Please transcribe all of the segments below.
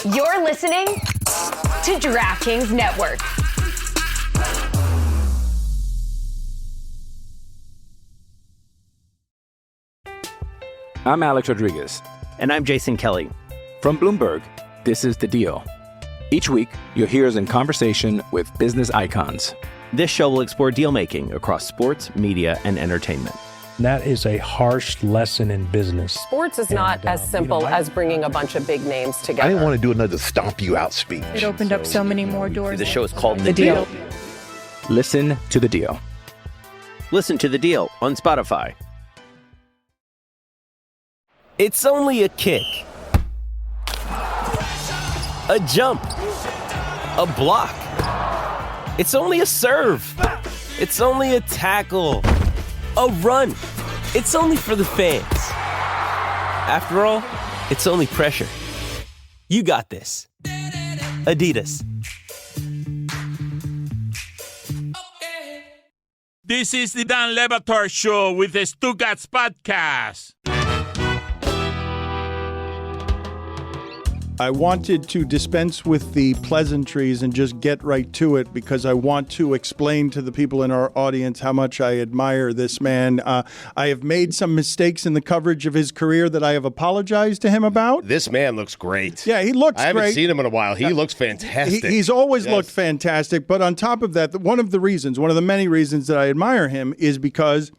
You're listening to DraftKings Network. I'm Alex Rodriguez. And I'm Jason Kelly. From Bloomberg, this is The Deal. Each week, you'll hear us in conversation with business icons. This show will explore deal-making across sports, media, and entertainment. That is a harsh lesson in business. Sports is not as simple as bringing a bunch of big names together. I didn't want to do another stomp you out speech. It opened up so many more doors. The show is called The Deal. Listen to The Deal. Listen to The Deal on Spotify. It's only a kick, a jump, a block. It's only a serve. It's only a tackle, a run. It's only for the fans. After all, it's only pressure. You got this. Adidas. This is the Dan Le Batard Show with the Stugotz podcast. I wanted to dispense with the pleasantries and just get right to it because I want to explain to the people in our audience how much I admire this man. I have made some mistakes in the coverage of his career that I have apologized to him about. This man looks great. Yeah, he looks great. I haven't seen him in a while. He looks fantastic. He's always looked fantastic. But on top of that, one of the many reasons that I admire him is because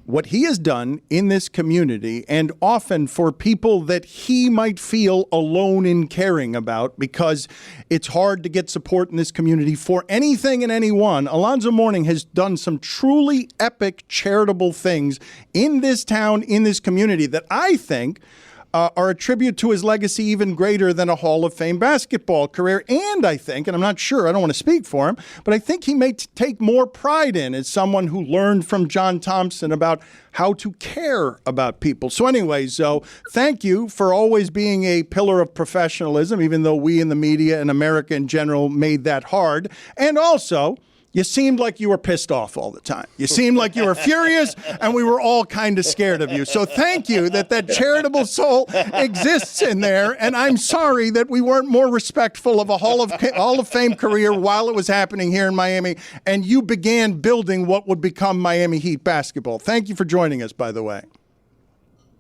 what he has done in this community, and often for people that he might feel alone in caring about, because it's hard to get support in this community for anything and anyone. Alonzo Mourning has done some truly epic charitable things in this town, in this community, that I think are a tribute to his legacy even greater than a Hall of Fame basketball career. And I think, and I'm not sure, I don't want to speak for him, but I think he may take more pride in as someone who learned from John Thompson about how to care about people. So anyway, Zoe, thank you for always being a pillar of professionalism, even though we in the media and America in general made that hard. And also, you seemed like you were pissed off all the time. You seemed like you were furious, and we were all kind of scared of you. So thank you that charitable soul exists in there, and I'm sorry that we weren't more respectful of a Hall of Fame career while it was happening here in Miami, and you began building what would become Miami Heat basketball. Thank you for joining us, by the way.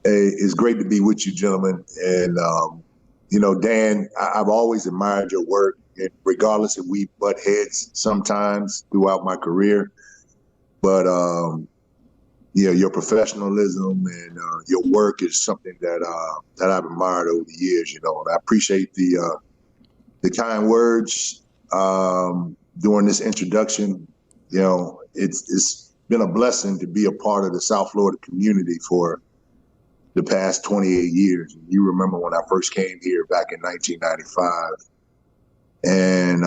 Hey, it's great to be with you, gentlemen. And, Dan, I've always admired your work. And regardless if we butt heads sometimes throughout my career, but your professionalism and your work is something that I've admired over the years. And I appreciate the kind words during this introduction. It's been a blessing to be a part of the South Florida community for the past 28 years. You remember when I first came here back in 1995. And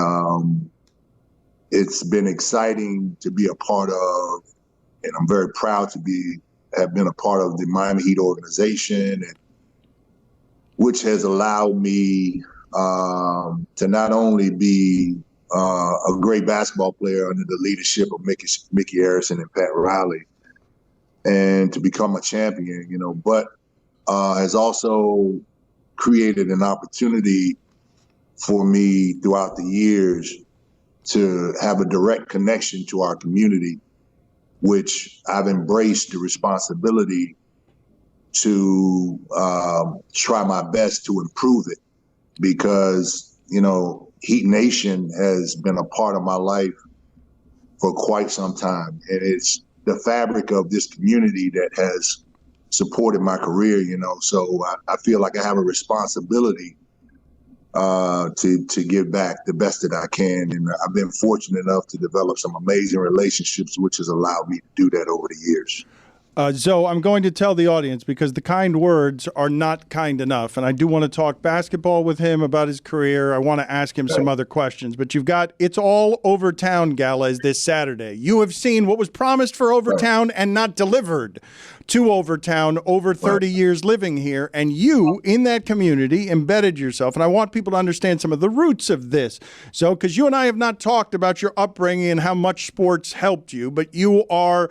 it's been exciting to be a part of, and I'm very proud to have been a part of the Miami Heat organization, which has allowed me to not only be a great basketball player under the leadership of Mickey Harrison and Pat Riley, and to become a champion, but has also created an opportunity for me throughout the years to have a direct connection to our community, which I've embraced the responsibility to try my best to improve it, because, Heat Nation has been a part of my life for quite some time. And it's the fabric of this community that has supported my career, so I feel like I have a responsibility to give back the best that I can. And I've been fortunate enough to develop some amazing relationships, which has allowed me to do that over the years. Zoe, I'm going to tell the audience, because the kind words are not kind enough, and I do want to talk basketball with him about his career. I want to ask him some other questions, but you've got It's All Overtown galas this Saturday. You have seen what was promised for Overtown and not delivered to Overtown over 30 years living here, and you, in that community, embedded yourself. And I want people to understand some of the roots of this. So, because you and I have not talked about your upbringing and how much sports helped you, but you are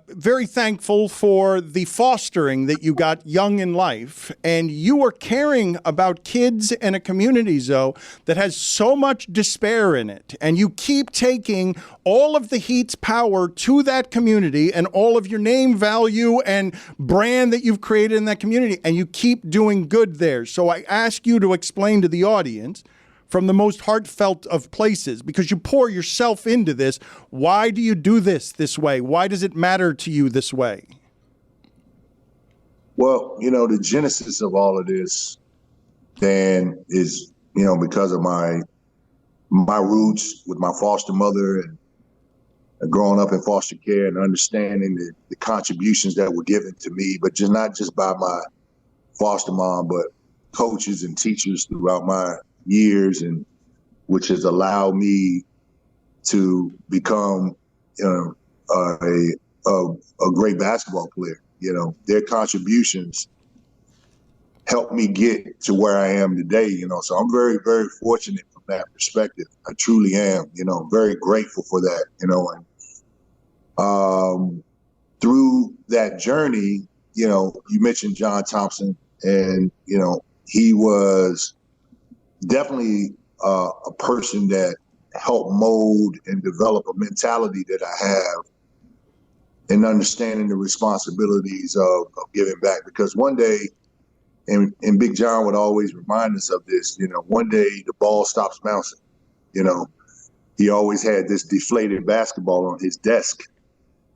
very thankful grateful for the fostering that you got young in life, and you are caring about kids and a community, Zoe, that has so much despair in it, and you keep taking all of the Heat's power to that community and all of your name value and brand that you've created in that community, and you keep doing good there. So I ask you to explain to the audience, from the most heartfelt of places, because you pour yourself into this, why do you do this way? Why does it matter to you this way? Well, the genesis of all of this, Dan, is, because of my roots with my foster mother and growing up in foster care and understanding the contributions that were given to me, but not just by my foster mom, but coaches and teachers throughout my years, and which has allowed me to become a great basketball player. Their contributions helped me get to where I am today. So I'm very, very fortunate from that perspective. I truly am. Very grateful for that. And through that journey, you mentioned John Thompson, and he was definitely a person that helped mold and develop a mentality that I have in understanding the responsibilities of giving back. Because one day, and Big John would always remind us of this, one day the ball stops bouncing. He always had this deflated basketball on his desk,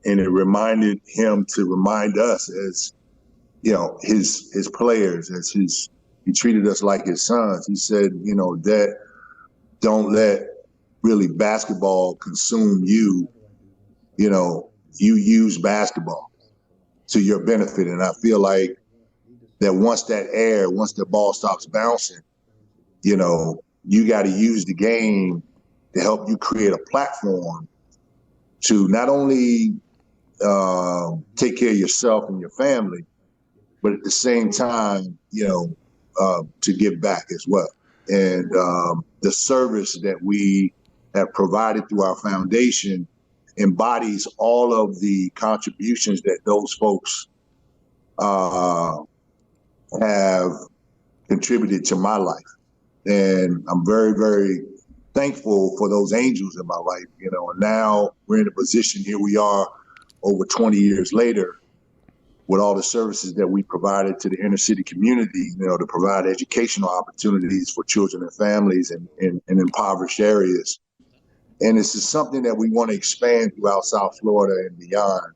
and it reminded him to remind us as, his players, he treated us like his sons. He said, that don't let really basketball consume you. You use basketball to your benefit. And I feel like that once the ball stops bouncing, you got to use the game to help you create a platform to not only take care of yourself and your family, but at the same time, to give back as well. And the service that we have provided through our foundation embodies all of the contributions that those folks have contributed to my life. And I'm very, very thankful for those angels in my life, and now we're in a position, here we are over 20 years later, with all the services that we provided to the inner city community, to provide educational opportunities for children and families in impoverished areas. And this is something that we want to expand throughout South Florida and beyond.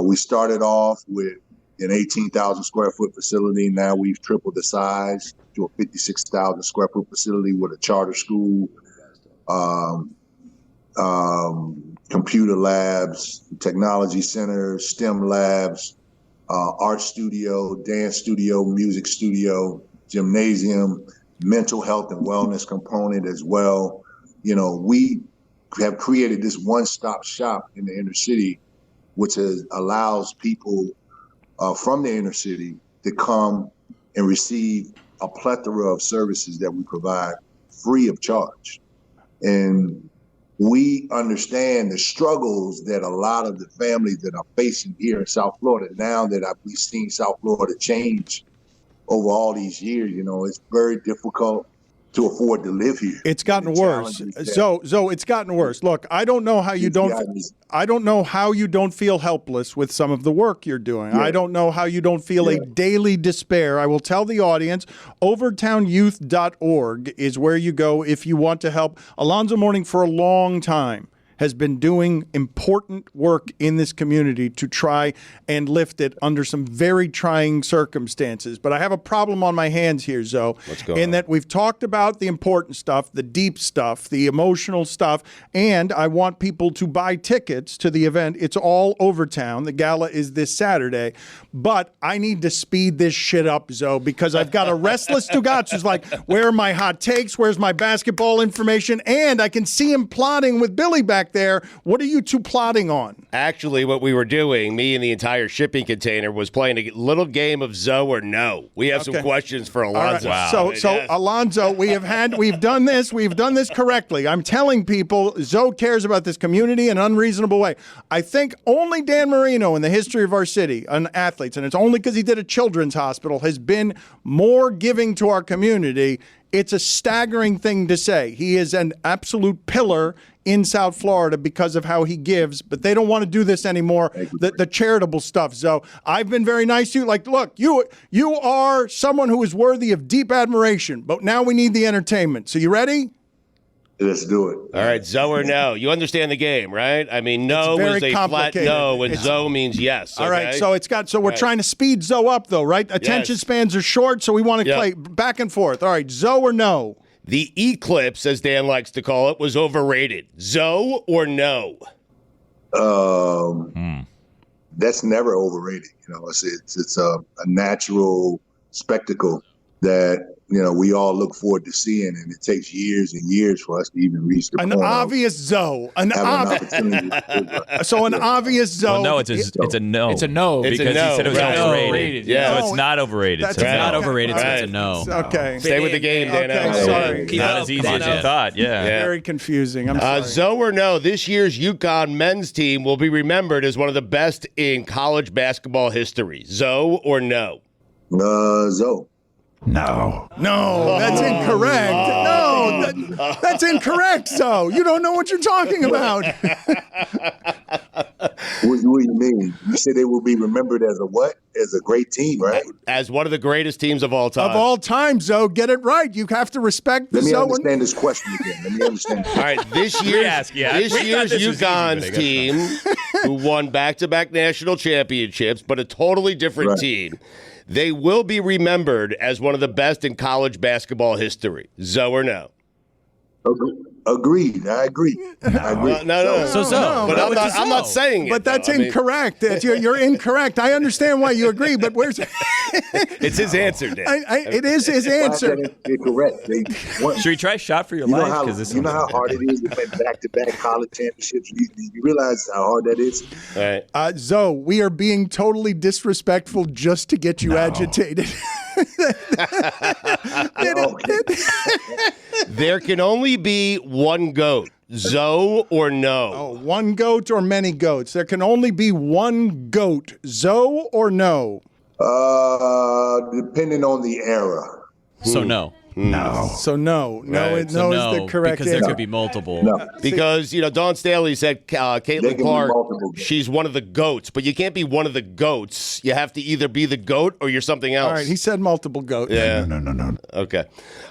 We started off with an 18,000 square foot facility. Now we've tripled the size to a 56,000 square foot facility with a charter school, computer labs, technology center, STEM labs, art studio, dance studio, music studio, gymnasium, mental health and wellness component as well. We have created this one-stop shop in the inner city, which allows people from the inner city to come and receive a plethora of services that we provide free of charge. And we understand the struggles that a lot of the families that are facing here in South Florida, now that we've seen South Florida change over all these years. It's very difficult to afford to live here. It's gotten worse. So it's gotten worse. Look, I don't know how you don't feel helpless with some of the work you're doing. Yeah. I don't know how you don't feel a daily despair. I will tell the audience, overtownyouth.org is where you go if you want to help. Alonzo Mourning, for a long time, has been doing important work in this community to try and lift it under some very trying circumstances. But I have a problem on my hands here, Zoe, in that we've talked about the important stuff, the deep stuff, the emotional stuff, and I want people to buy tickets to the event. It's all Overtown. The gala is this Saturday, but I need to speed this shit up, Zoe, because I've got a restless Stugotz who's like, where are my hot takes? Where's my basketball information? And I can see him plotting with Billy back back there. What are you two plotting on? Actually, what we were doing, me and the entire shipping container, was playing a little game of Zoe or No. We have some questions for Alonzo. Right. Wow. So Alonzo, we've done this correctly. I'm telling people Zoe cares about this community in an unreasonable way. I think only Dan Marino in the history of our city, an athletes, and it's only because he did a children's hospital, has been more giving to our community. It's a staggering thing to say. He is an absolute pillar in South Florida because of how he gives, but they don't want to do this anymore, the charitable stuff. So I've been very nice to you. Like, look, you are someone who is worthy of deep admiration, but now we need the entertainment. So you ready? Let's do it. All right, Zoe or No. You understand the game, right? I mean, no is a flat no, and Zoe means yes. Okay? All right, so we're trying to speed Zoe up, though, right? Attention spans are short, so we want to play back and forth. All right, Zoe or No? The eclipse, as Dan likes to call it, was overrated. Zoe or No? That's never overrated. You know, it's a natural spectacle that we all look forward to seeing, and it takes years and years for us to even reach the point. An obvious Zoe. So an obvious Zoe. Well, no, it's a no. It's a no. Because he said it was overrated. Yeah. So it's not overrated. It's not overrated, so it's a no. Okay. Stay with the game, Dan. Okay, sorry. Not as easy as you thought. Yeah. Very confusing. I'm sorry. Zoe or No, this year's UConn men's team will be remembered as one of the best in college basketball history. Zoe or No? Zoe. No, that's incorrect. No, that's incorrect, Zoe. You don't know what you're talking about. What do you mean? You said they will be remembered as a what? As a great team, right? As one of the greatest teams of all time. Of all time, Zoe. Get it right. You have to respect the Let me Zoe. understand this question again. Let me understand. All right, this year's UConn's team, who won back-to-back national championships, but a totally different team. They will be remembered as one of the best in college basketball history. Zoe or No? Agreed. I agree. No. So, but I'm not saying it. But that's incorrect. You're incorrect. I understand why you agree, but where's it's his answer, Dan. It is his answer. They're correct. Should we try Shot for Your Life? You know how hard it is to win back-to-back college championships? You realize how hard that is? All right. Zoe, we are being totally disrespectful just to get you agitated. There can only be one GOAT. Zoe or No? Oh, one goat or many goats? There can only be one goat. Zoe or No? Depending on the era. So no. No. So no. No is the correct because answer. there could be multiple. No. Because, Dawn Staley said Caitlin Clark, she's one of the GOATs, but you can't be one of the GOATs. You have to either be the GOAT or you're something else. All right, he said multiple goats. Yeah. No. Okay.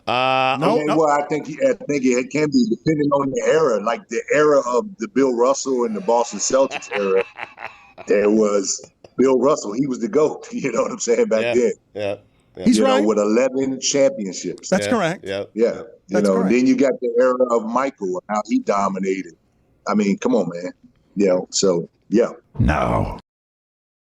Well, I think it can be depending on the era. Like the era of the Bill Russell and the Boston Celtics era, there was Bill Russell. He was the GOAT. You know what I'm saying? Back then. Yeah. He's right. With 11 championships. That's correct. Yeah. Yeah. That's correct. Then you got the era of Michael and how he dominated. I mean, come on, man. So, yeah. No.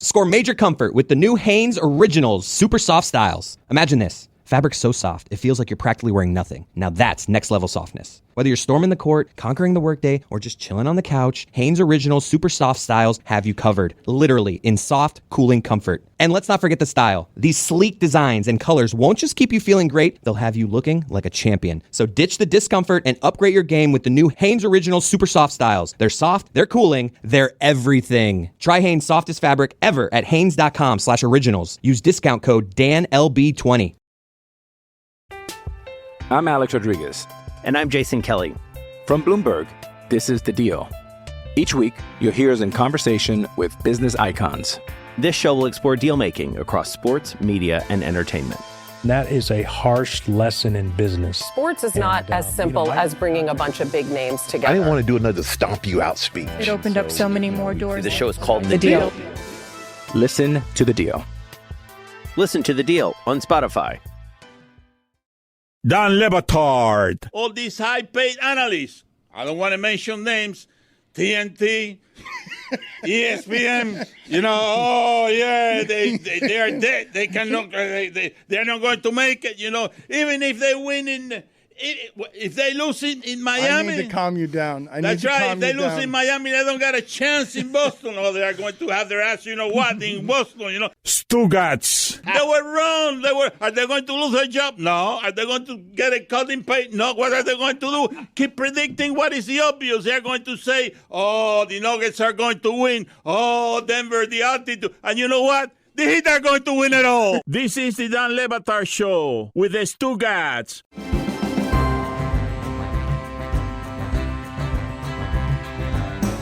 Score major comfort with the new Hanes Originals Super Soft Styles. Imagine this. Fabric so soft, it feels like you're practically wearing nothing. Now that's next level softness. Whether you're storming the court, conquering the workday, or just chilling on the couch, Hanes Original Super Soft Styles have you covered. Literally, in soft, cooling comfort. And let's not forget the style. These sleek designs and colors won't just keep you feeling great, they'll have you looking like a champion. So ditch the discomfort and upgrade your game with the new Hanes Original Super Soft Styles. They're soft, they're cooling, they're everything. Try Hanes softest fabric ever at hanes.com/originals. Use discount code DANLB20. I'm Alex Rodriguez. And I'm Jason Kelly. From Bloomberg, this is The Deal. Each week, you'll hear us in conversation with business icons. This show will explore deal-making across sports, media, and entertainment. That is a harsh lesson in business. Sports is not as simple as bringing a bunch of big names together. I didn't want to do another stomp you out speech. It opened up so many more doors. The show is called The Deal. Listen to The Deal. Listen to The Deal on Spotify. Dan Batard. All these high-paid analysts, I don't want to mention names, TNT, ESPN, they are dead. They cannot. They're not going to make it. Even if they win If they lose in Miami, I need to calm you down. That's right. If they lose in Miami, they don't got a chance in Boston. Or they are going to have their ass, you know what, in Boston, Stugotz. They were wrong. Are they going to lose their job? No. Are they going to get a cut in pay? No. What are they going to do? Keep predicting what is the obvious. They are going to say, oh, the Nuggets are going to win. Oh, Denver, the altitude. And you know what? The Heat are going to win it all. This is the Dan Le Batard Show with the Stugotz.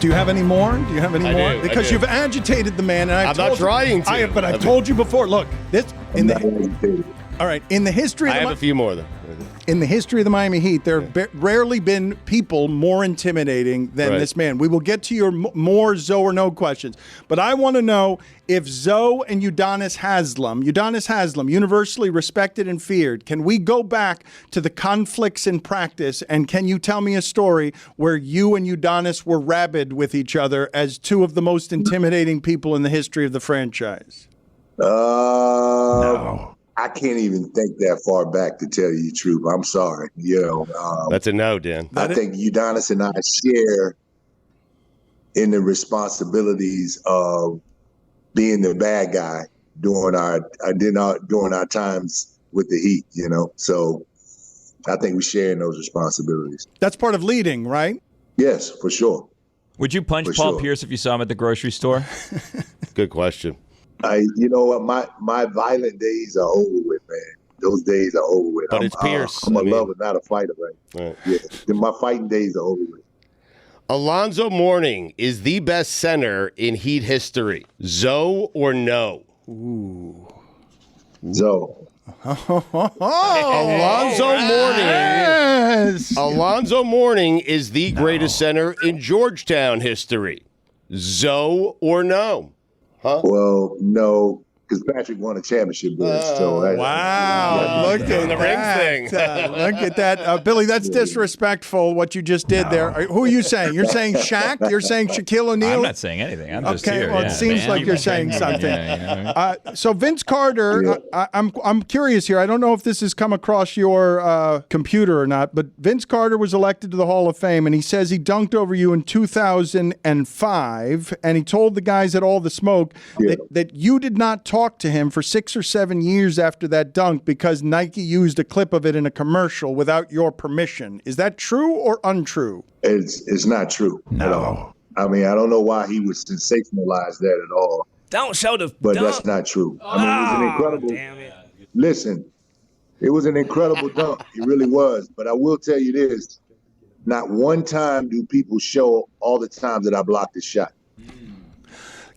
Do you have any more? Do you have any more? do, Because I do. you've agitated the man, and I'm not trying to. But I've told you before. Look, all right. In the history, I have a few more though. In the history of the Miami Heat, there have rarely been people more intimidating than this man. We will get to your more Zoe or no questions, but I want to know if Zoe and Udonis Haslem, universally respected and feared, can we go back to the conflicts in practice, and can you tell me a story where you and Udonis were rabid with each other as two of the most intimidating people in the history of the franchise? No. I can't even think that far back, to tell you the truth. I'm sorry. That's a no, Dan. I think Udonis and I share in the responsibilities of being the bad guy during our times with the Heat. So I think we share in those responsibilities. That's part of leading, right? Yes, for sure. Would you punch Paul Pierce if you saw him at the grocery store? Good question. You know what? My violent days are over with, man. Those days are over with. But it's Pierce. I'm a lover, not a fighter, right? Yeah, my fighting days are over with. Alonzo Mourning is the best center in Heat history. Zoe or no? Ooh. Zoe. Alonzo Mourning. Yes. Alonzo Mourning is the greatest center in Georgetown history. Zoe or no? Huh? Well, no, because Patrick won a championship with us. Wow. Look at the that. ring thing. Look at that. Billy, that's disrespectful what you just did there. Who are you saying? You're saying Shaq? You're saying Shaquille O'Neal? I'm not saying anything. I'm just here. Well, it seems like you're saying something. So Vince Carter, I'm curious here. I don't know if this has come across your computer or not, but Vince Carter was elected to the Hall of Fame, and he says he dunked over you in 2005, and he told the guys at All the Smoke that you did not talk to him for 6 or 7 years after that dunk because Nike used a clip of it in a commercial without your permission. Is that true or untrue? It's not true at all. I mean, I don't know why he would sensationalize that at all. Don't show the But dunk. that's not true. I mean, it was an incredible. Damn it. Listen, it was an incredible dunk. It really was. But I will tell you this: not one time do people show all the times that I blocked the shot.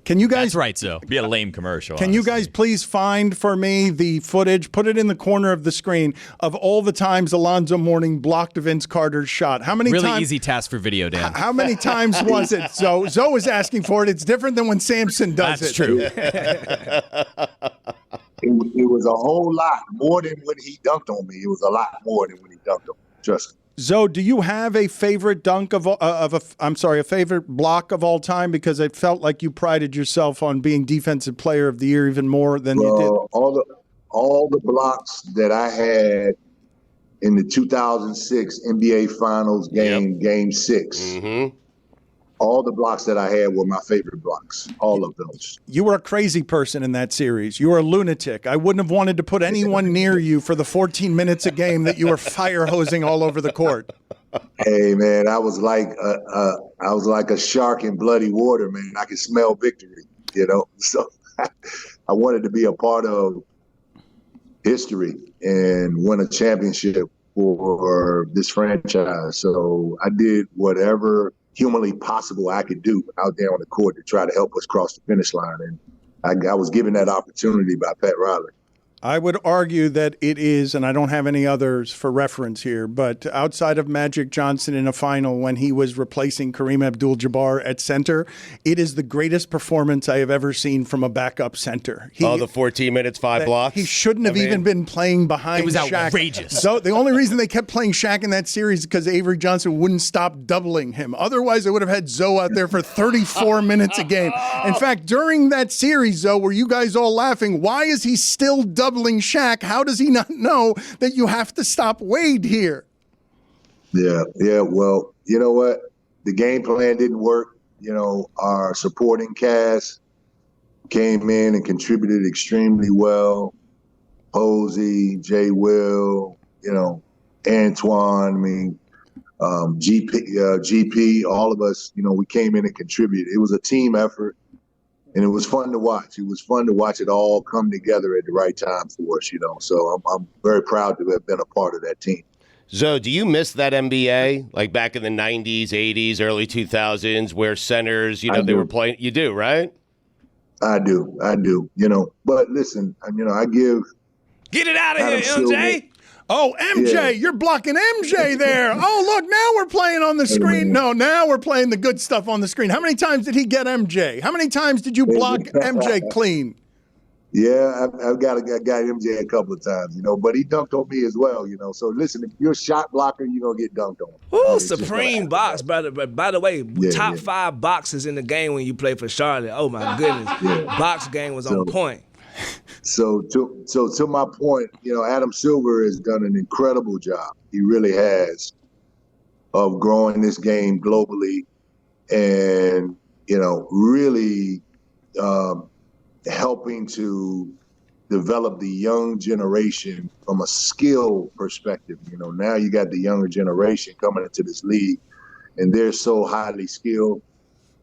Can you guys? That's right, so be a lame commercial. Can you guys please find for me the footage, put it in the corner of the screen, of all the times Alonzo Mourning blocked Vince Carter's shot? How many Really times? easy task for video, Dan. How many times was it? Zoe is asking for it. It's different than when Samson does That's it. true. It was a whole lot more than when he dunked on me. It was a lot more than when he dunked on me. Trust me. Zoe, do you have a favorite dunk a favorite block of all time? Because it felt like you prided yourself on being Defensive Player of the Year even more than you did. All the blocks that I had in the 2006 NBA Finals Game 6. Mm-hmm. All the blocks that I had were my favorite blocks. All of those. You were a crazy person in that series. You were a lunatic. I wouldn't have wanted to put anyone near you for the 14 minutes a game that you were fire hosing all over the court. Hey man, I was like a shark in bloody water, man. I could smell victory, So I wanted to be a part of history and win a championship for this franchise. So I did whatever humanly possible I could do out there on the court to try to help us cross the finish line. And I was given that opportunity by Pat Riley. I would argue that it is, and I don't have any others for reference here, but outside of Magic Johnson in a final when he was replacing Kareem Abdul-Jabbar at center, it is the greatest performance I have ever seen from a backup center. The 14 minutes, 5 blocks? He shouldn't have even been playing behind Shaq. It was outrageous. So the only reason they kept playing Shaq in that series is because Avery Johnson wouldn't stop doubling him. Otherwise, they would have had Zoe out there for 34 minutes a game. In fact, during that series, Zoe, were you guys all laughing? Why is he still doubling Shaq? How does he not know that you have to stop Wade here? Yeah. Well, you know what? The game plan didn't work. You know, our supporting cast came in and contributed extremely well. Posey, Jay Will, you know, Antoine, I mean, GP, all of us, you know, we came in and contributed. It was a team effort, and it was fun to watch. It was fun to watch it all come together at the right time for us, you know. So I'm very proud to have been a part of that team. So do you miss that NBA, like back in the 90s, 80s, early 2000s, where centers, you know, they were playing? You do, right? I do, you know. But listen, you know, I give – get it out of here, MJ. Oh, MJ, you're blocking MJ there. Oh, look, now we're playing on the screen. No, now we're playing the good stuff on the screen. How many times did he get MJ? How many times did you block MJ clean? Yeah, I've got MJ a couple of times, you know, but he dunked on me as well, you know. So listen, if you're a shot blocker, you're going to get dunked on. Ooh, supreme box, brother. But by the way, top 5 boxes in the game when you play for Charlotte. Oh, my goodness. Box game was on point. So to my point, you know, Adam Silver has done an incredible job. He really has, of growing this game globally and, you know, really helping to develop the young generation from a skill perspective. You know, now you got the younger generation coming into this league, and they're so highly skilled.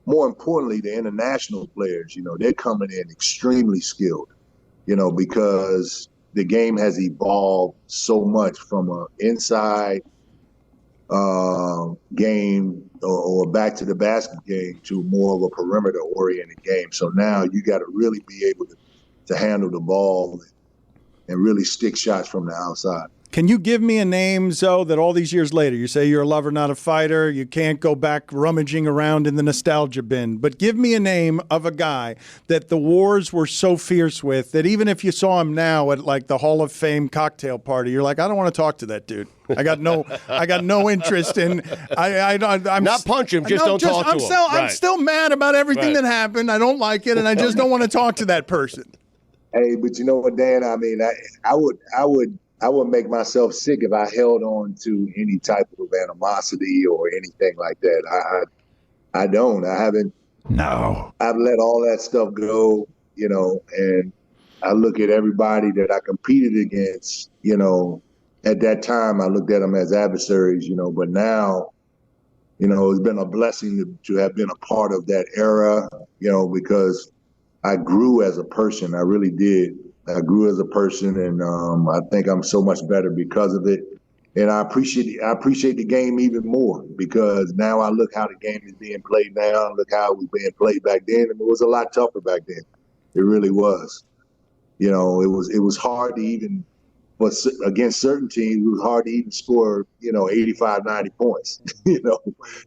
More importantly, the international players, you know, they're coming in extremely skilled. You know, because the game has evolved so much from an inside game or back to the basket game to more of a perimeter-oriented game. So now you got to really be able to handle the ball and really stick shots from the outside. Can you give me a name, Zoe, that all these years later, you say you're a lover, not a fighter, you can't go back rummaging around in the nostalgia bin, but give me a name of a guy that the wars were so fierce with that even if you saw him now at like the Hall of Fame cocktail party, you're like, I don't want to talk to that dude. I got no interest in. I'm not punch him, just don't talk to him. I'm still mad about everything that happened. I don't like it, and I just don't want to talk to that person. Hey, but you know what, Dan? I mean, I would make myself sick if I held on to any type of animosity or anything like that. I don't. I haven't. No. I've let all that stuff go, you know, and I look at everybody that I competed against, you know. At that time, I looked at them as adversaries, you know, but now, you know, it's been a blessing to have been a part of that era, you know, because I grew as a person. I really did. I grew as a person, and I think I'm so much better because of it. And I appreciate the game even more because now I look how the game is being played now. Look how it was being played back then, and it was a lot tougher back then. It really was. You know, it was hard to even, but against certain teams, it was hard to even score, you know, 85, 90 points, you know,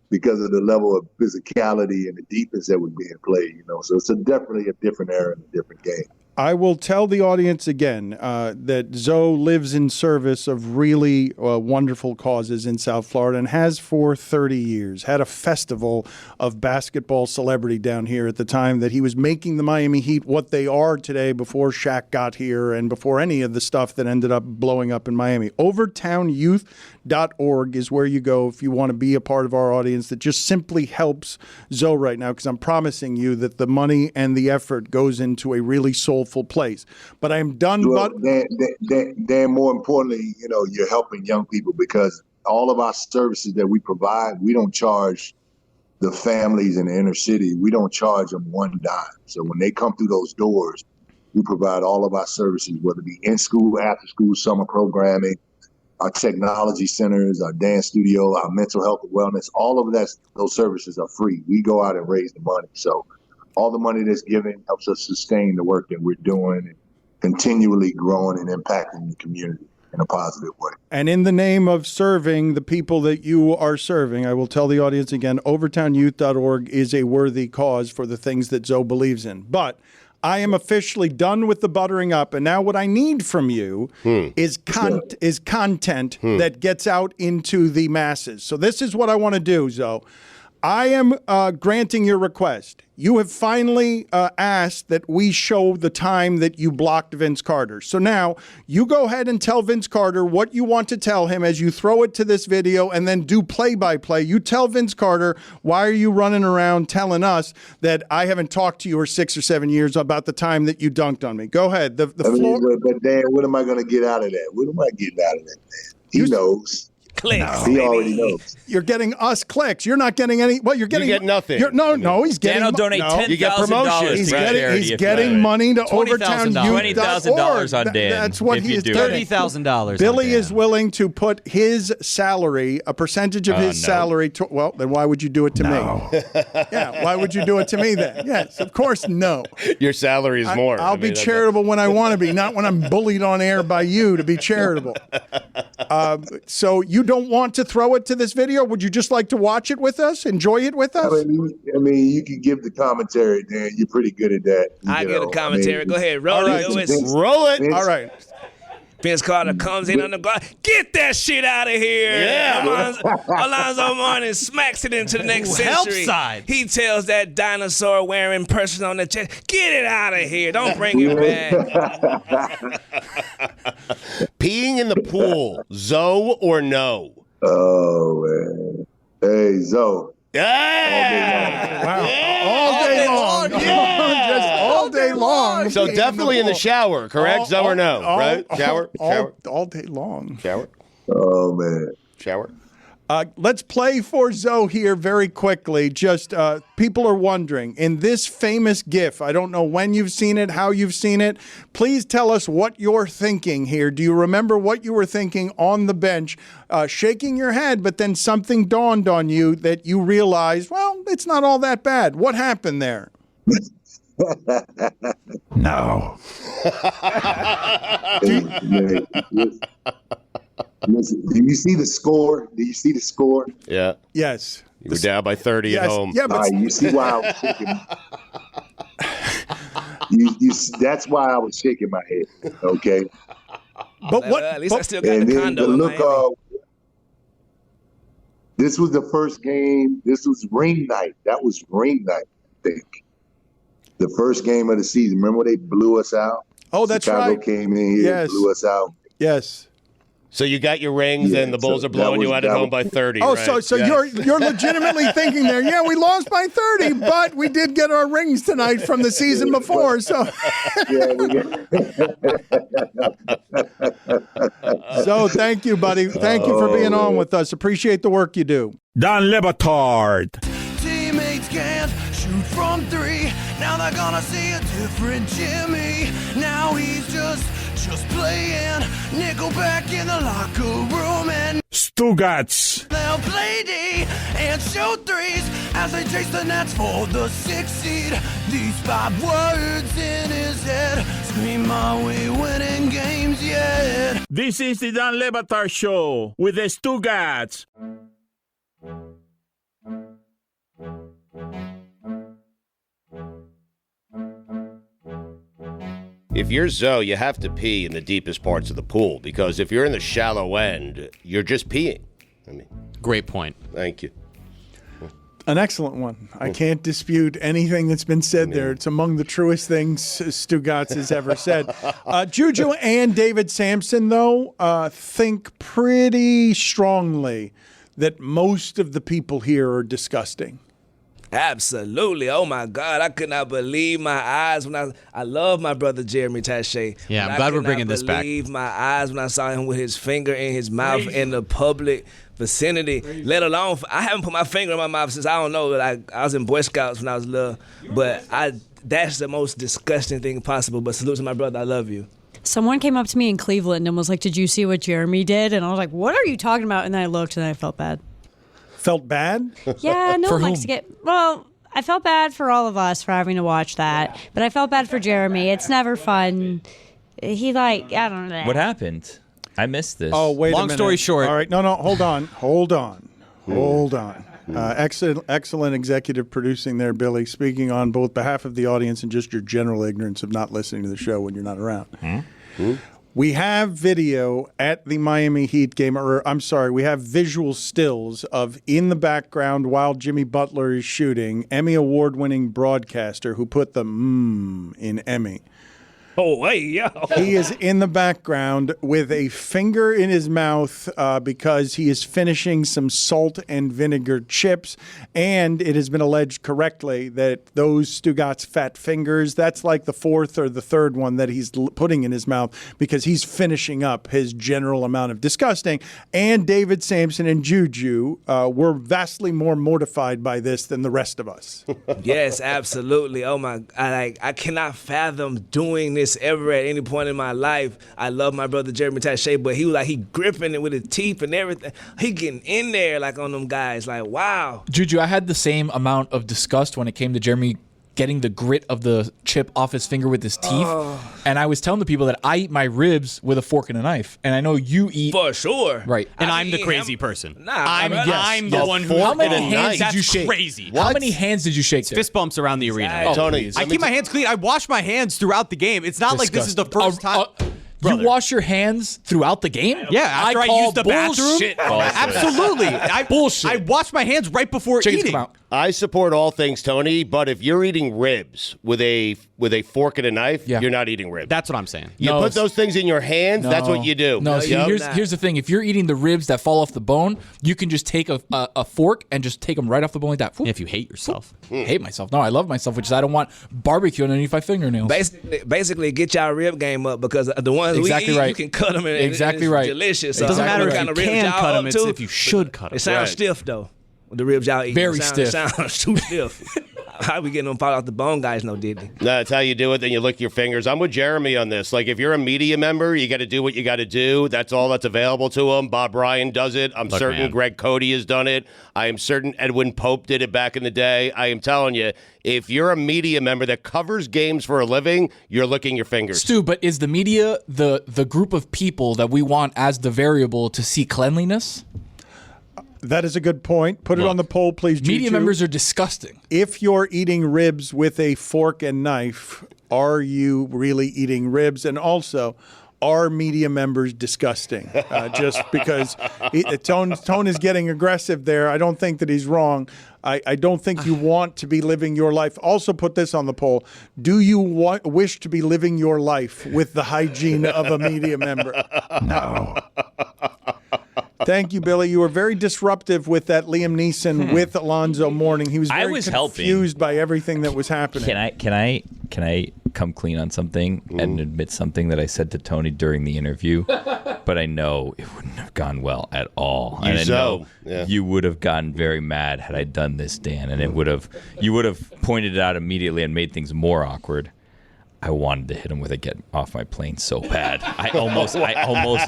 because of the level of physicality and the defense that was being played, you know. So it's definitely a different era and a different game. I will tell the audience again that Zoe lives in service of really wonderful causes in South Florida and has for 30 years. Had a festival of basketball celebrity down here at the time that he was making the Miami Heat what they are today before Shaq got here and before any of the stuff that ended up blowing up in Miami. Overtownyouth.org is where you go if you want to be a part of our audience that just simply helps Zoe right now, because I'm promising you that the money and the effort goes into a really soulful place. But I'm done. Well, Dan, more importantly, you know, you're helping young people because all of our services that we provide, we don't charge the families in the inner city. We don't charge them one dime. So when they come through those doors, we provide all of our services, whether it be in school, after school, summer programming, our technology centers, our dance studio, our mental health and wellness, all of that, those services are free. We go out and raise the money. So all the money that's given helps us sustain the work that we're doing and continually growing and impacting the community in a positive way. And in the name of serving the people that you are serving, I will tell the audience again, overtownyouth.org is a worthy cause for the things that Zoe believes in. But I am officially done with the buttering up, and now what I need from you is content that gets out into the masses. So this is what I want to do, Zoe. I am granting your request. You have finally asked that we show the time that you blocked Vince Carter. So now you go ahead and tell Vince Carter what you want to tell him as you throw it to this video and then do play-by-play. You tell Vince Carter, why are you running around telling us that I haven't talked to you for 6 or 7 years about the time that you dunked on me? Go ahead. The floor. But Dan, what am I going to get out of that? What am I getting out of that, man? He knows. Clicks. He already knows. You're getting us clicks. You're not getting any. Well, you're getting. You get nothing. No, he's getting. Dan will donate $10,000. You get promotion. He's getting money to overtown $20,000 on Dan. That's what he is doing. $30,000. Billy is willing to put his salary, a percentage of his salary. Well, then why would you do it to me? Yeah, why would you do it to me then? Yes, of course, no. Your salary is more. I'll be charitable when I want to be, not when I'm bullied on air by you to be charitable. So you don't want to throw it to this video? Would you just like to watch it with us? Enjoy it with us? I mean, you can give the commentary, Dan. You're pretty good at that. I give the commentary. Go ahead. Roll it, Lewis. Roll it. All right. Vince Carter comes in on the guard. Get that shit out of here. Yeah. Alonzo Mourning smacks it into the next century. Help side. He tells that dinosaur wearing person on the chest, get it out of here. Don't bring it back. Peeing in the pool, Zoe or no? Oh, man. Hey, Zoe. Yeah. Wow. All day long. Yeah. Just all day long. So definitely in the shower, correct? Zoe or no? Right? Shower? All day long. Shower? Oh, man. Shower? Let's play for Zoe here very quickly. Just people are wondering, in this famous GIF, I don't know when you've seen it, how you've seen it. Please tell us what you're thinking here. Do you remember what you were thinking on the bench, shaking your head, but then something dawned on you that you realized, well, it's not all that bad. What happened there? No. Listen, do you see the score? Do you see the score? Yeah. Yes. You were down by 30 at home. Yeah, but you see why I was shaking. That's why I was shaking my head. Okay. But what? At least I still got the condo. The look this was the first game. This was ring night. That was ring night, I think. The first game of the season. Remember when they blew us out? Oh, that's Chicago right. Came in here and blew us out. Yes. So you got your rings and the Bulls are blowing you out at home by 30. Oh, right? so you're legitimately thinking there, yeah, we lost by 30, but we did get our rings tonight from the season before. So So thank you, buddy. Thank you for being on with us. Appreciate the work you do. Don Le Batard. Teammates can't shoot from three. Now they're gonna see a different Jimmy. Now he's just playing Nickelback in the locker room, and Stugotz. they'll play D and shoot threes as they chase the Nets for the 6th seed. These 5 words in his head scream, are we winning games yet? This is the Don Le Batard Show with the Stugotz. If you're Zoe, you have to pee in the deepest parts of the pool because if you're in the shallow end, you're just peeing. I mean, great point. Thank you. An excellent one. I can't dispute anything that's been said there. It's among the truest things Stugotz has ever said. JuJu and David Sampson, though, think pretty strongly that most of the people here are disgusting. Absolutely. Oh, my God. I could not believe my eyes when I love my brother Jeremy Taché. Yeah, I'm glad we're bringing this back. I could not believe my eyes when I saw him with his finger in his mouth in the public vicinity, let alone, I haven't put my finger in my mouth since, I don't know, like I was in Boy Scouts when I was little, but that's the most disgusting thing possible, but salute to my brother, I love you. Someone came up to me in Cleveland and was like, did you see what Jeremy did? And I was like, what are you talking about? And then I looked and I felt bad. Felt bad? Yeah, no For one likes to get, well, I felt bad for all of us for having to watch that, but I felt bad for Jeremy. It's never fun. He I don't know. What happened? I missed this. Oh, wait a minute. Long story short. All right, no, hold on. Excellent executive producing there, Billy, speaking on both behalf of the audience and just your general ignorance of not listening to the show when you're not around. We have video at the Miami Heat game, or I'm sorry, we have visual stills of in the background while Jimmy Butler is shooting, Emmy Award-winning broadcaster who put the in Emmy. Oh, hey, yo. He is in the background with a finger in his mouth because he is finishing some salt and vinegar chips. And it has been alleged correctly that those Stugotz fat fingers, that's like the fourth or the third one that he's putting in his mouth because he's finishing up his general amount of disgusting. And David Sampson and JuJu were vastly more mortified by this than the rest of us. Yes, absolutely. Oh, my. I cannot fathom doing this ever at any point in my life. I love my brother Jeremy Taché, but he gripping it with his teeth and everything. He getting in there like on them guys. Like, wow. JuJu, I had the same amount of disgust when it came to Jeremy getting the grit of the chip off his finger with his teeth. And I was telling the people that I eat my ribs with a fork and a knife. And I know you eat. For sure. Right. And I'm the crazy person. Nah, I'm the one who. How many hands did you shake? Crazy. How many hands did you shake there? Fist bumps around the arena. Oh, Tony, I keep my hands clean. I wash my hands throughout the game. It's not like this is the first time. You wash your hands throughout the game? Yeah, after I use the bathroom. Absolutely. Bullshit. I wash my hands right before eating. I support all things, Tony, but if you're eating ribs with a fork and a knife, you're not eating ribs. That's what I'm saying. You put those things in your hands, that's what you do. No, see, here's the thing. If you're eating the ribs that fall off the bone, you can just take a fork and just take them right off the bone like that. If you hate yourself. I hate myself. No, I love myself, which is I don't want barbecue underneath my fingernails. Basically, get y'all rib game up because the ones we eat, you can cut them and it's delicious. It doesn't matter what if kind you of ribs can y'all cut them, up it's to. if you should cut them. It sounds stiff, though. The ribs y'all eat. Very stiff. Sounds too stiff. How we getting them fall off the bone, guys? No, did they? That's how you do it. Then you lick your fingers. I'm with Jeremy on this. Like, if you're a media member, you got to do what you got to do. That's all that's available to them. Bob Ryan does it. I'm certain Greg Cody has done it. I am certain Edwin Pope did it back in the day. I am telling you, if you're a media member that covers games for a living, you're licking your fingers. Stu, but is the media the group of people that we want as the variable to see cleanliness? That is a good point. Put it on the poll, please, Media JuJu. members are disgusting. If you're eating ribs with a fork and knife, are you really eating ribs? And also, are media members disgusting? Just because Tone is getting aggressive there. I don't think that he's wrong. I don't think you want to be living your life. Also put this on the poll. Do you wish to be living your life with the hygiene of a media member? No. Thank you, Billy. You were very disruptive with that Liam Neeson with Alonzo Mourning. He was very confused by everything that was happening. Can I come clean on something and admit something that I said to Tony during the interview? But I know it wouldn't have gone well at all. And I know you would have gotten very mad had I done this, Dan, and you would have pointed it out immediately and made things more awkward. I wanted to hit him with a get off my plane so bad. I almost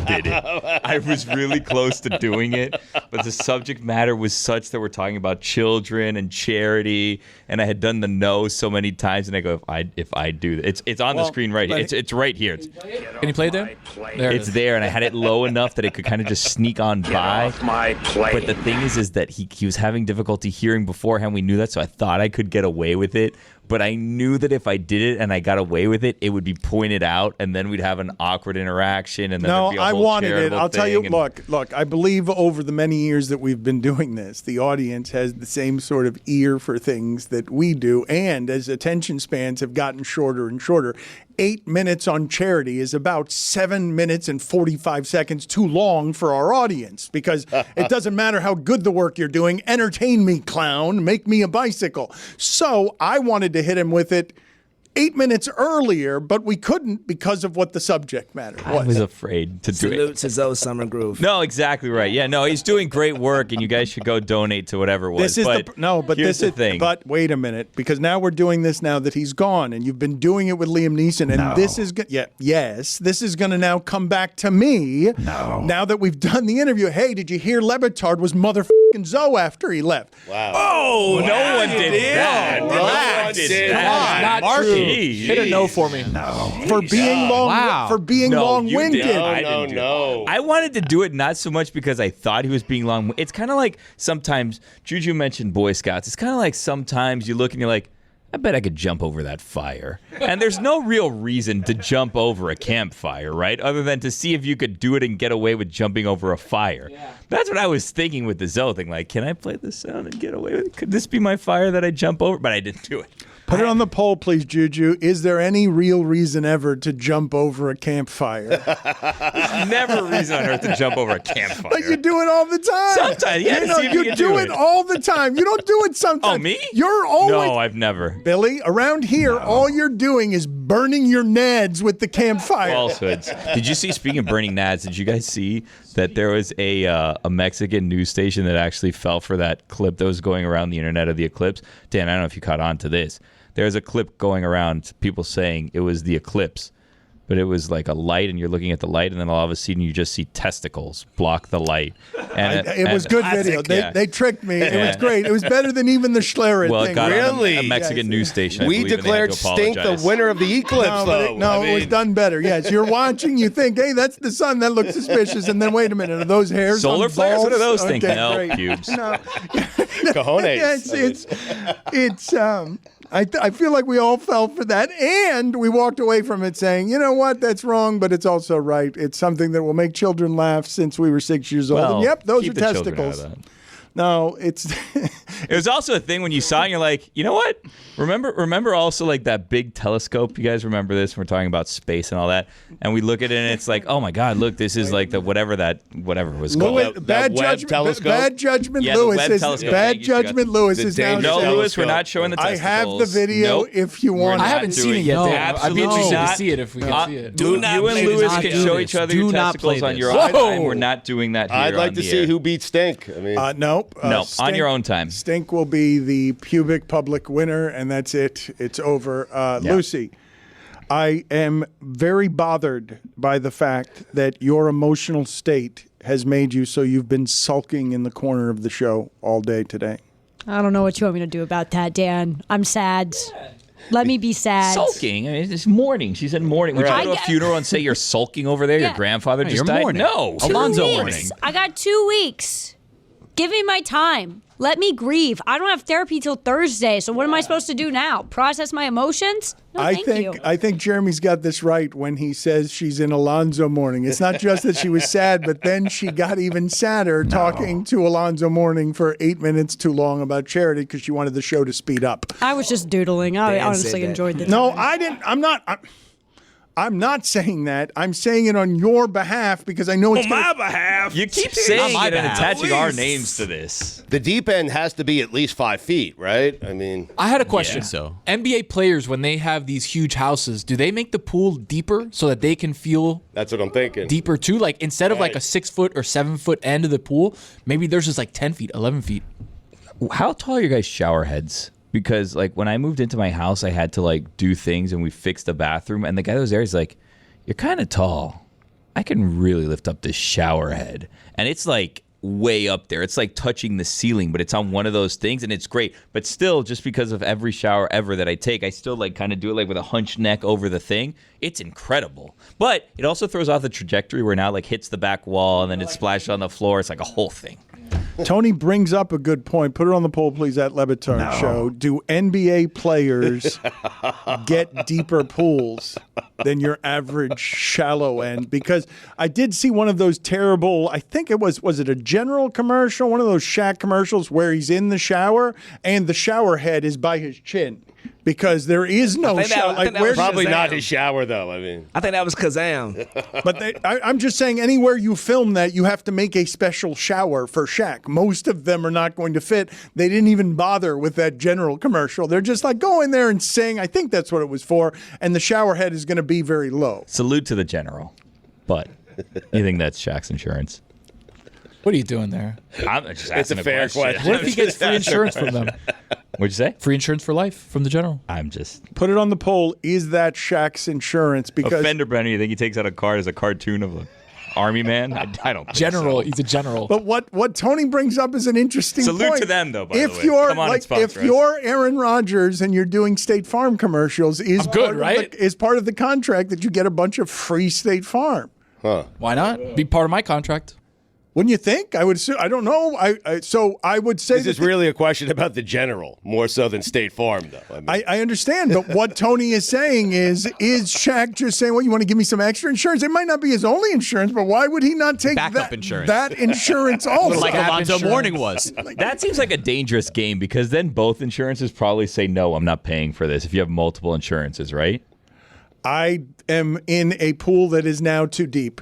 did it. I was really close to doing it, but the subject matter was such that we're talking about children and charity, and I had done the no so many times, and I go, if I do this, it's on the screen right here. It's right here. Can you play it there? It's there, and I had it low enough that it could kind of just sneak on by. Off my plane. But the thing is that he was having difficulty hearing beforehand. We knew that, so I thought I could get away with it. But I knew that if I did it and I got away with it, it would be pointed out, and then we'd have an awkward interaction. And then there'd be a whole wanted it. I'll tell you. and- Look. I believe over the many years that we've been doing this, the audience has the same sort of ear for things that we do, and as attention spans have gotten shorter and shorter. 8 minutes on charity is about 7 minutes and 45 seconds too long for our audience because it doesn't matter how good the work you're doing. Entertain me, clown. Make me a bicycle. So I wanted to hit him with it 8 minutes earlier, but we couldn't because of what the subject matter was. I was afraid to do it. Salute to Zoe Summer Groove. No, exactly right. Yeah, no, he's doing great work, and you guys should go donate to whatever it was. This is here's the thing. But wait a minute, because now we're doing this now that he's gone, and you've been doing it with Liam Neeson, and this is this is going to now come back to me. No. Now that we've done the interview, hey, did you hear Batard was motherfucking Zoe after he left? Wow. Oh, no one did that. Relax. Not true. Hit a no for me. For being long-winded. No. I wanted to do it not so much because I thought he was being long. It's kind of like sometimes, JuJu mentioned Boy Scouts. It's kind of like sometimes you look and you're like, I bet I could jump over that fire. And there's no real reason to jump over a campfire, right? Other than to see if you could do it and get away with jumping over a fire. Yeah. That's what I was thinking with the Zoe thing. Like, can I play this sound and get away with it? Could this be my fire that I jump over? But I didn't do it. Put it on the poll, please, JuJu. Is there any real reason ever to jump over a campfire? There's never a reason on earth to jump over a campfire. But you do it all the time. Sometimes, yeah. You do it all the time. You don't do it sometimes. Oh, me? You're always... No, I've never. Billy, around here, all you're doing is burning your nads with the campfire. Falsehoods. Did you see, speaking of burning nads, did you guys see that there was a Mexican news station that actually fell for that clip that was going around the internet of the eclipse? Dan, I don't know if you caught on to this. There's a clip going around, people saying it was the eclipse, but it was like a light, and you're looking at the light, and then all of a sudden you just see testicles block the light. And it was good video. They tricked me. It was great. It was better than even the Schlereth well, thing. It got on a Mexican news station. We declared Stink the winner of the eclipse, though. It was done better. Yes, you're watching, you think, hey, that's the sun. That looks suspicious. And then, wait a minute, are those hairs solar on flares? balls? What are those things? Okay, No, great. pubes. No. Cojones. It's I feel like we all fell for that, and we walked away from it saying, you know what, that's wrong, but it's also right. It's something that will make children laugh since we were 6 years old. Well, And yep, those are keep the children testicles. out of that. No, it's It was also a thing when you saw it and you're like, you know what? Remember also like that big telescope? You guys remember this? We're talking about space and all that. And we look at it and it's like, oh my God, look, this is like the whatever it was called. Bad judgment Lewis is now No, saying, Lewis, we're not showing the testicles. I have the video if you want. I haven't seen it yet, though. I'd be interested to see it if we can see it. You and Lewis can show each other your testicles on your own time. We're not doing that here. I'd like to see who beats Stink. I mean, nope. No, on your own time. Stink will be the pubic public winner, and that's it. It's over. Lucy, I am very bothered by the fact that your emotional state has made you so you've been sulking in the corner of the show all day today. I don't know what you want me to do about that, Dan. I'm sad. Let me be sad. Sulking? I mean, it's mourning. She said mourning. Would you go to a funeral and say you're sulking over there? Your grandfather just died? Mourning. No. Alonzo Mourning. Mourning. I got 2 weeks. Give me my time. Let me grieve. I don't have therapy till Thursday, so what am I supposed to do now? Process my emotions? No, thank you. I think Jeremy's got this right when he says she's in Alonzo Mourning. It's not just that she was sad, but then she got even sadder talking to Alonzo Mourning for 8 minutes too long about charity because she wanted the show to speed up. I was just doodling. I honestly enjoyed the time. No, I didn't. I'm not saying that. I'm saying it on your behalf because I know it's on my behalf. You keep saying it and attaching our names to this. The deep end has to be at least 5 feet, right? I mean, I had a question. So NBA players, when they have these huge houses, do they make the pool deeper so that they can feel that's what I'm thinking. deeper too? Like instead of like a 6 foot or 7 foot end of the pool, maybe there's just like 10 feet, 11 feet. How tall are your guys' shower heads? Because like when I moved into my house, I had to like do things and we fixed the bathroom. And the guy that was there is like, you're kind of tall. I can really lift up this shower head. And it's like way up there. It's like touching the ceiling, but it's on one of those things and it's great. But still, just because of every shower ever that I take, I still like kind of do it like with a hunched neck over the thing. It's incredible. But it also throws off the trajectory where now like hits the back wall and then it splashes on the floor. It's like a whole thing. Tony brings up a good point. Put it on the poll, please, at Le Batard Show. Do NBA players get deeper pools than your average shallow end? Because I did see one of those terrible, I think it was it a General commercial? One of those Shaq commercials where he's in the shower and the shower head is by his chin. Because there is no shower. Probably not his shower, though. I mean, I think that was Kazam. But I'm just saying, anywhere you film that, you have to make a special shower for Shaq. Most of them are not going to fit. They didn't even bother with that General commercial. They're just like, go in there and sing. I think that's what it was for. And the shower head is going to be very low. Salute to the General. But you think that's Shaq's insurance? What are you doing there? I'm just it's a fair question. What if he gets free insurance from them? What'd you say? Free insurance for life from the General. I'm just... Put it on the poll. Is that Shaq's insurance? Because a fender bender, you think he takes out a card as a cartoon of an army man? I don't think General. so. He's a general. But what Tony brings up is an interesting point. Salute to them, though, by the way. If you're Aaron Rodgers and you're doing State Farm commercials, is part of the contract that you get a bunch of free State Farm. Huh. Why not? Be part of my contract. Wouldn't you think? I would assume. I don't know. So I would say this is really a question about the general, more so than State Farm, though. I understand, but what Tony is saying is Shaq just saying, well, you want to give me some extra insurance? It might not be his only insurance, but why would he not take backup insurance? That insurance also? Like Alonzo Mourning was. That seems like a dangerous game because then both insurances probably say, no, I'm not paying for this if you have multiple insurances, right? I am in a pool that is now too deep.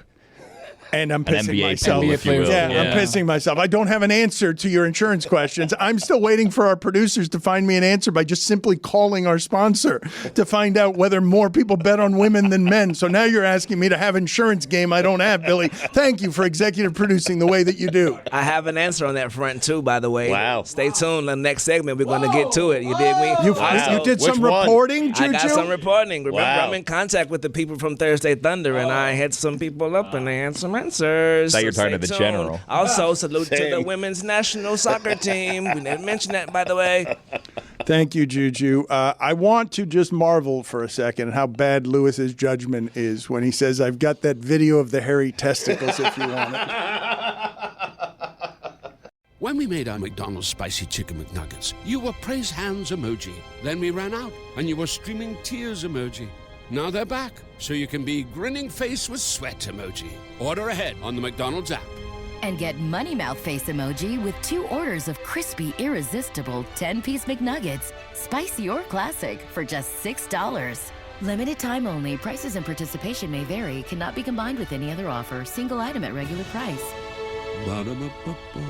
And I'm pissing myself. Pool, I'm pissing myself. I don't have an answer to your insurance questions. I'm still waiting for our producers to find me an answer by just simply calling our sponsor to find out whether more people bet on women than men. So now you're asking me to have insurance game I don't have, Billy. Thank you for executive producing the way that you do. I have an answer on that front, too, by the way. Wow. Stay tuned. The next segment, we're going to get to it. You dig me? You did some reporting, JuJu? I got some reporting. Remember, I'm in contact with the people from Thursday Thunder, and I had some people up, and they had some answers. Thought you were talking to the general. Also, salute to the women's national soccer team. We didn't mention that, by the way. Thank you, JuJu. I want to just marvel for a second at how bad Lewis's judgment is when he says, I've got that video of the hairy testicles if you want it. When we made our McDonald's Spicy Chicken McNuggets, you were praise hands emoji. Then we ran out, and you were streaming tears emoji. Now they're back, so you can be grinning face with sweat emoji. Order ahead on the McDonald's app. And get Money Mouth Face emoji with 2 orders of crispy, irresistible 10-piece McNuggets, spicy or classic, for just $6. Limited time only. Prices and participation may vary. Cannot be combined with any other offer. Single item at regular price. Ba-da-ba-ba-ba.